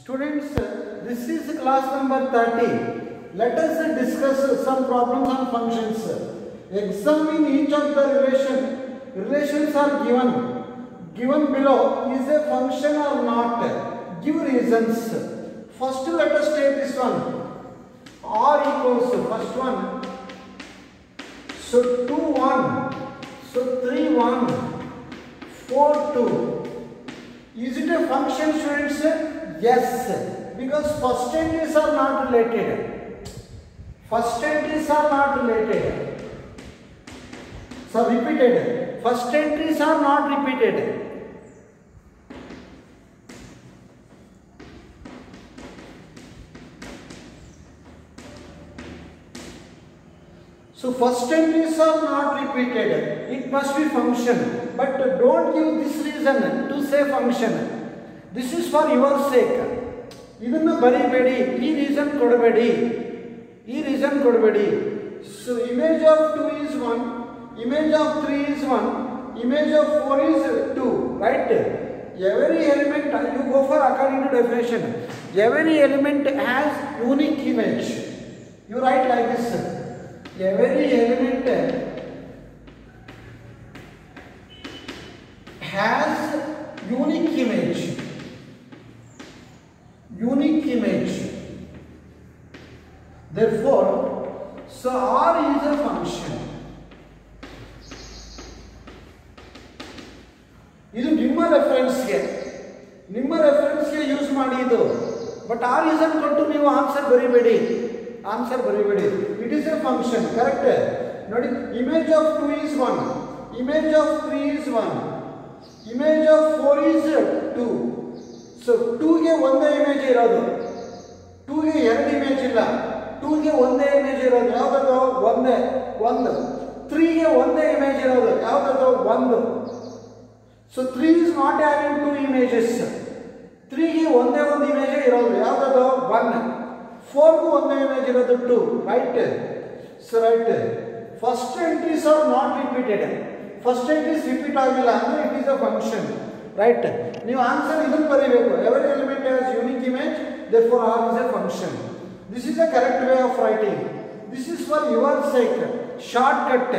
Students, this is class number 30. Let us discuss some problems on functions. Examine each of the relations are given below. Is a function or not? Give reasons. First let us take this one. R equals, first one, so 2 1, so 3 1, 4 2. Is it a function, students? Yes, because first entries are not related. First entries are not related. So repeated. First entries are not repeated. So first entries are not repeated. It must be function. But don't give this reason to say function. This is for your sake. ಇದನ್ನು ಬರಿಬೇಡಿ, ಈ reason ಕೊಡಬೇಡಿ, ಈ reason ಕೊಡಬೇಡಿ. So image of 2 is 1, image of 3 is 1, image of 4 is 2, right? Every element, you go for according to definition. Every element has unique image. You write like this. Every element has unique image. Unique image. Therefore, so R is a function. ಇದು ನಿಮ್ಮ ರೆಫರೆನ್ಸ್ಗೆ use ಮಾಡಿ ಇದು. But ಆ reason ಕೊಟ್ಟು ನೀವು answer ಬರಿಬೇಡಿ. It is a function, correct? ನೋಡಿ, image of 2 is 1, image of 3 is 1, image of 4 is 2. So 2 ಗೆ ಒಂದೇ ಇಮೇಜ್ ಇರೋದು, 2 ಗೆ ಎರಡು ಇಮೇಜ್ ಇಲ್ಲ, 2 ಗೆ ಒಂದೇ ಇಮೇಜ್ ಇರೋದು ಯಾವುದದು? ಒಂದು. 3 ಗೆ ಒಂದೇ ಇಮೇಜ್ ಇರೋದು ಯಾವುದದು? 1. So 3 is not having 2 images. 3 ಗೆ ಒಂದೇ ಒಂದು ಇಮೇಜ್ ಇರೋದು ಯಾವುದದು? 1. 4 ಗೂ ಒಂದೇ ಇಮೇಜ್ ಇರೋದು 2, right? So right, first entries are not repeated. First entries repeat ಆಗಿಲ್ಲ ಅಂದ್ರೆ it is a function, right? ನೀವು ಆನ್ಸರ್ ಇದನ್ನು ಬರೀಬೇಕು. Every element has unique image, therefore R is a function. This is the correct way of writing. This is for your sake. Shortcut.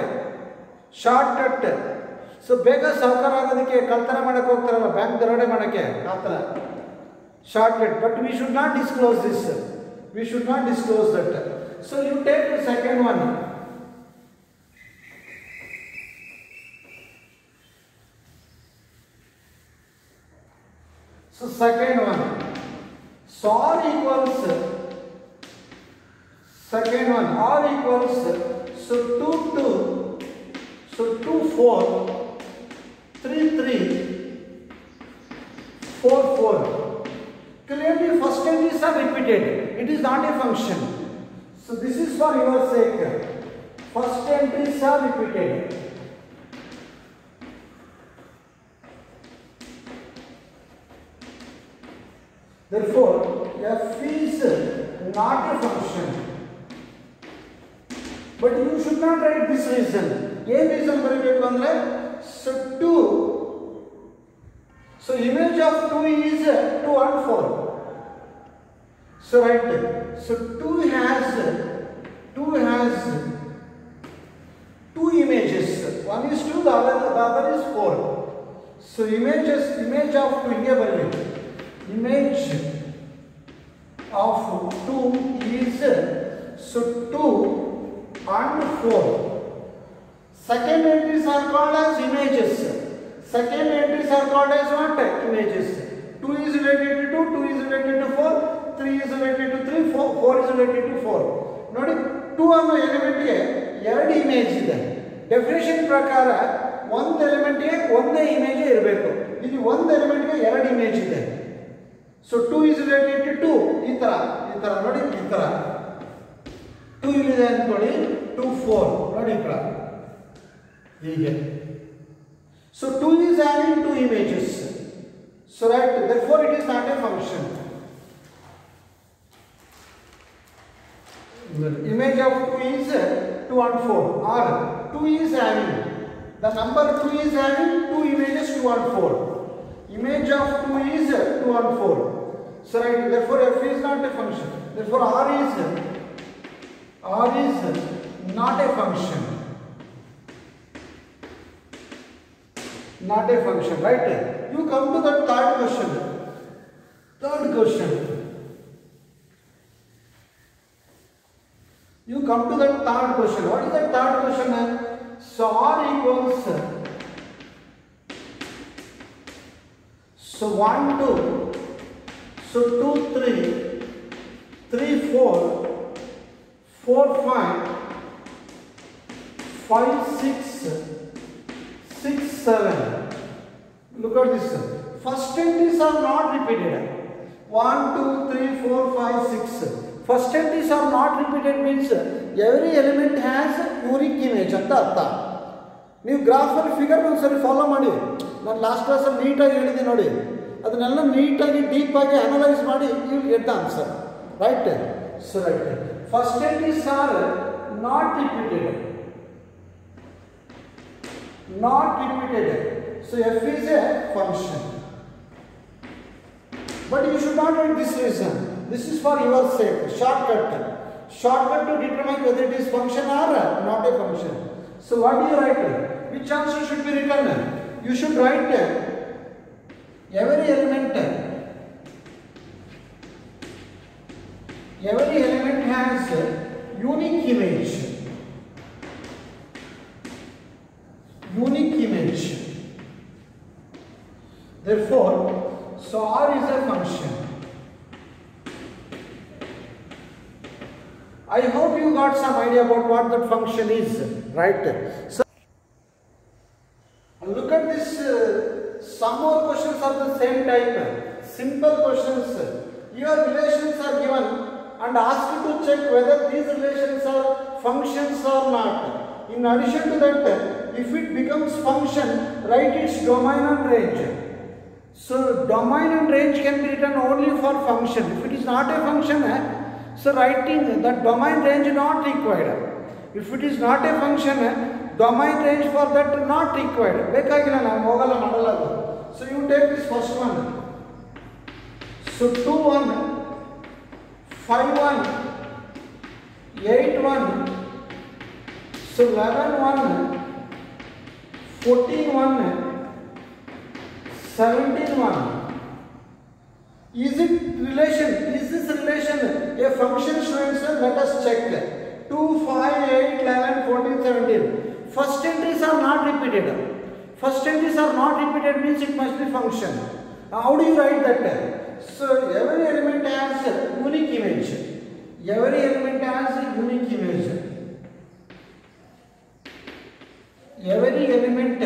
So ಬೇಗ ಸಾವುಕಾರ ಆಗೋದಕ್ಕೆ ಕಳ್ತನ ಮಾಡಕ್ಕೆ ಹೋಗ್ತಾರಲ್ಲ, ಬ್ಯಾಂಕ್ ದರೋಡೆ ಮಾಡಕ್ಕೆ, ಆ ಥರ shortcut. But we should not disclose this. We should not disclose that. So you take the second one. So second one. So R equals, second one, R equals, so 2 2, so 2 4, 3 3, 4 4. Clearly first entries are repeated. It is not a function. So this is for your sake. First entries are repeated. Therefore, f is not a function. But you should not write this reason. What reason ಬರಬೇಕು ಅಂದ್ರೆ so 2. So image of 2 is 2 and 4. So right. So 2 has 2 images. One is 2, the other is 4. So image of 2 here ಬರಬೇಕು. Image of 2 is so 2 and 4. Second entries are called as images. Second entries are called as what? Images. 2 is related to 2, 2 is related to 4, 3 is related to 3, 4 is related to 4. ನೋಡಿ, 2 ಅನ್ನೋ ಎಲಿಮೆಂಟ್ಗೆ ಎರಡು image ಇದೆ. Definition ಪ್ರಕಾರ ಒಂದು ಎಲಿಮೆಂಟ್ಗೆ ಒಂದೇ image ಇರಬೇಕು. ಇಲ್ಲಿ ಒಂದು ಎಲಿಮೆಂಟ್ಗೆ ಎರಡು ಇಮೇಜ್ ಇದೆ. ಸೊ 2 is related to 2, ಈ ತರ ನೋಡಿ, ಈ ತರ 2 ಇಲ್ಲಿದೆ ಅಂದ್ಕೊಳ್ಳಿ, 2 4 ನೋಡಿ ಈ ತರ ಹೀಗೆ. So 2 is having 2 images. So right, therefore it is not a function. Image of 2 is 2 and 4. Or 2 is having, the number 2 is having 2 images, 2 and 4. Image of 2 is 2 and 4. So right, therefore f is not a function. Therefore r is not a function. Not a function, right? You come to the third question. You come to the third question. What is the third question? So r equals, so 1, 2, so 2, 3, 3, 4, 4, 5, 5, 6, 6, 7. Look at this. First entities are not repeated. 1, 2, 3, 4, 5, 6. First entities are not repeated means every element has unique image anta artha. ನೀವು graph ಅಲ್ಲಿ figure ಒಂದ್ಸರಿ follow ಮಾಡಿ. ನಾನು last class ಅಲ್ಲಿ ನೀಟಾಗಿ ಹೇಳಿದೆ ನೋಡಿ. ಅದನ್ನೆಲ್ಲ ನೀಟಾಗಿ ಡೀಪ್ ಆಗಿ ಅನಲೈಸ್ ಮಾಡಿ you will get the answer. Right? So right. First entities are not repeated. Not repeated. So f is a function. But you should not write this reason. This is for your sake. Shortcut to determine whether it is function or not a function. So what do you write? Which answer should be written? You should write every element has unique image. Therefore, so r is a function. I hope you got some idea about what that function is, right? So look at this. Some more questions are the same type. Simple questions. Your relations are given and asked to check whether these relations are functions or not. In addition to that, if it becomes function, write its domain and range. So domain and range can be written only for function. If it is not a function, so writing that domain range not required. If it is not a function, domain range for that not required. Bekagilla na mogala madala. So you take this first one. So 2, 1, 5, 1, 8, 1. So 11, 1, 14, 1, 17, 1. Is this relation a function, students? Let us check. 2, 5, 8, 11, 14, 17. First entries are not repeated. First entries are not repeated means it must be function. How do you write that? So every element has unique image. Every element has unique image. Every element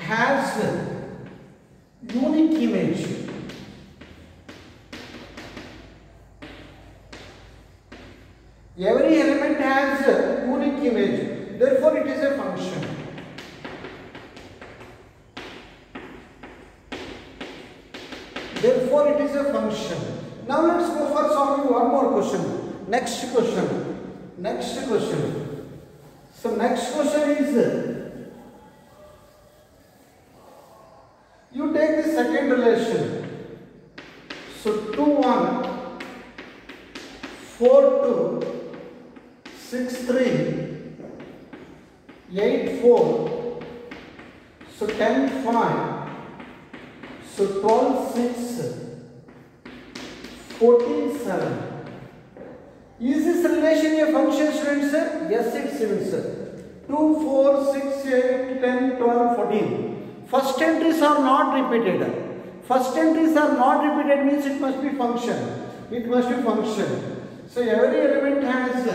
has unique image. Every element has unique image. Therefore, it is a function. Therefore, it is a function. Now, let's go for solving one more question. Next question. So, next question is, you take the second relation. So, 2, 1, 4, 2, 6, 3, 8, 4, so 10, 5, so 12, 6, 14, 7. Is this relation a function, students? Yes, it is. 2, 4, 6, 8, 10, 12, 14. First entries are not repeated. First entries are not repeated means it must be function. It must be function. So every element has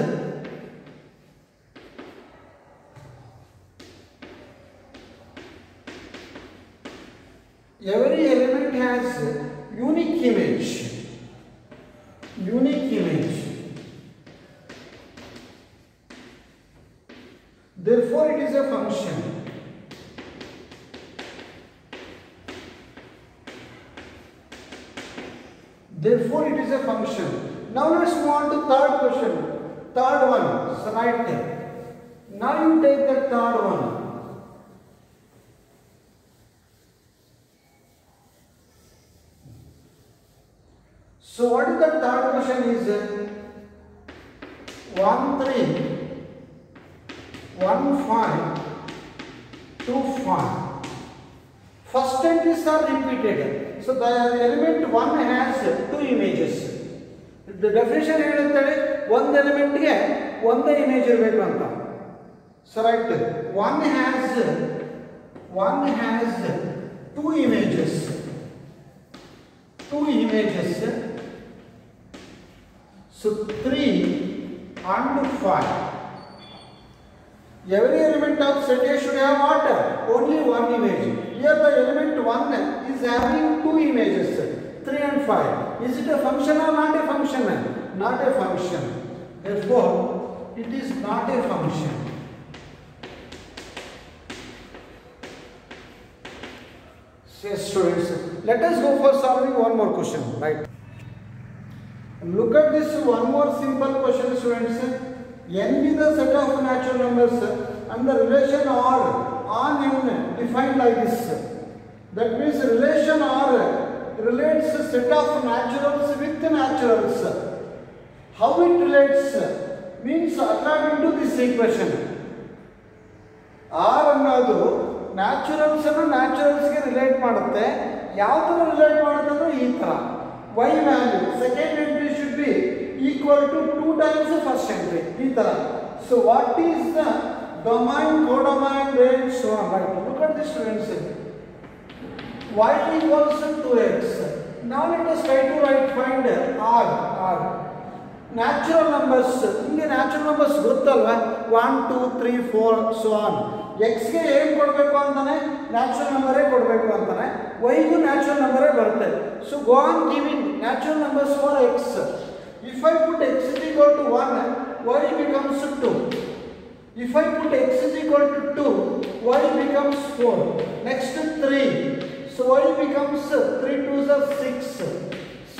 unique image. Therefore, it is a function. Therefore, it is a function. Now, let's move on to third question. Third one. So, right there. Now, you take the third one. So what is the third question is 1 3 1 5 2 5. First entries are repeated. So the element 1 has 2 images. The definition ಹೇಳುತ್ತದೆ ಒಂದು element ಗೆ ಒಂದೇ image ಇರಬೇಕು ಅಂತ. So right, one has 2 images. 2 images. So 3 and 5. Every element of set A should have what? Only one image. Here the element 1 is having 2 images, 3 and 5. Is it a function or not a function? Not a function. Therefore, it is not a function. Yes, students. Let us go for solving one more question. Right. Look at this one more simple question, students. N is the set of natural numbers and the relation R on N defined like this. That means relation R relates set of naturals with naturals. How it relates means according to this equation. R ಅನ್ನೋದು naturals ಅನ್ನು ನ್ಯಾಚುರಲ್ಸ್ಗೆ relate ಮಾಡುತ್ತೆ. ಯಾವ ಥರ relate ಮಾಡುತ್ತೆ ಅಂದರೆ ಈ ಥರ y value second entry should be equal to 2 times the first entry. So what is the domain, codomain, range, so on. Right. Look at this, students. Y equals to 2x. Now let us try to find R. Natural numbers. Inge natural numbers ಗೊತ್ತಲ್ವಾ 1 2 3 4 so on. X ಗೆ ಏನು ಕೊಡಬೇಕು ಅಂತಾನೆ natural ನಂಬರೇ ಕೊಡಬೇಕು ಅಂತಾನೆ, y ಗೂ natural ನಂಬರೇ ಬರುತ್ತೆ. So go on giving natural numbers for x. If I put x is equal to 1, y becomes 2. If I put x is equal to 2, y becomes 4. Next 3. So y becomes 3 2s are 6.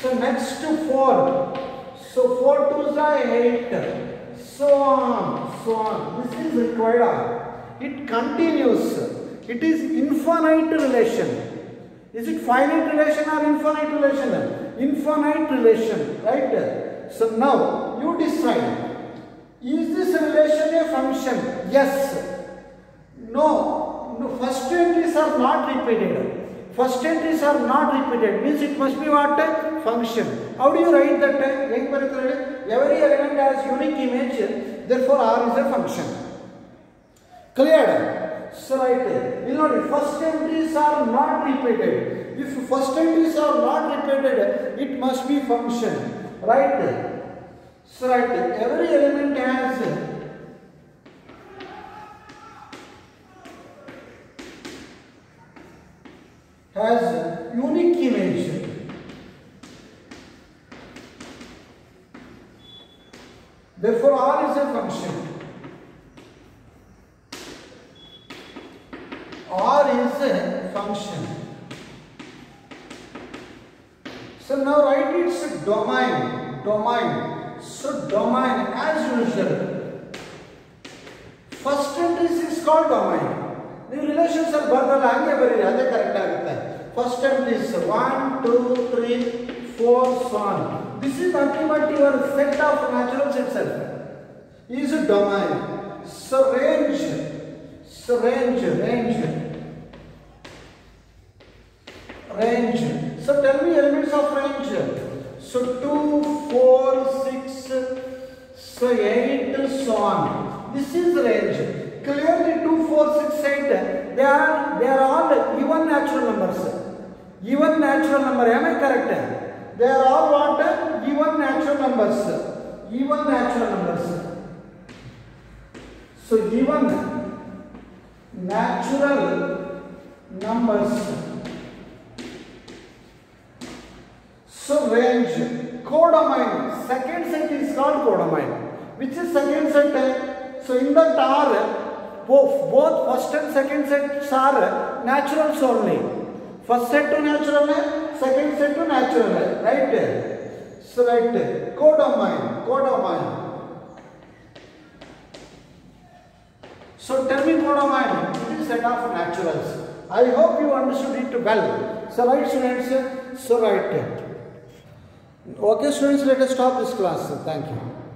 So next 4. So 4 2s are 8. So on. This is required. It continues. It is infinite relation. Is it finite relation or infinite relation? Infinite relation, right? So now you decide, is this relation a function? Yes. No, first entries are not repeated. First entries are not repeated means it must be what? Function. How do you write that? Every element has unique image, therefore R is a function. Clear? So right, first entries are not repeated. If first entries are not repeated, it must be function. Right? So right, every element has unique image. Therefore R is a function. R is a function. So now write its domain. So domain as usual. First entry is called domain. The relations are bardala hange bariri ade correct agutte. First entry is 1 2 3 4 so on. This is nothing but your set of naturals itself. Is a domain. So range. So tell me elements of range. So 2, 4, 6, so 8, so on. This is range. Clearly 2, 4, 6, 8, they are all even natural numbers. Even natural number, am I correct? They are all what? Even natural numbers. So even natural numbers. So range, codomain, second set is called codomain. Which is second set? So in that R, both first and second sets are naturals only. First set to natural, second set to natural, right? So right, codomain. So tell me codomain, it is set of naturals. I hope you understood it well. So right, students, so right. Okay, students, let us stop this class. Thank you.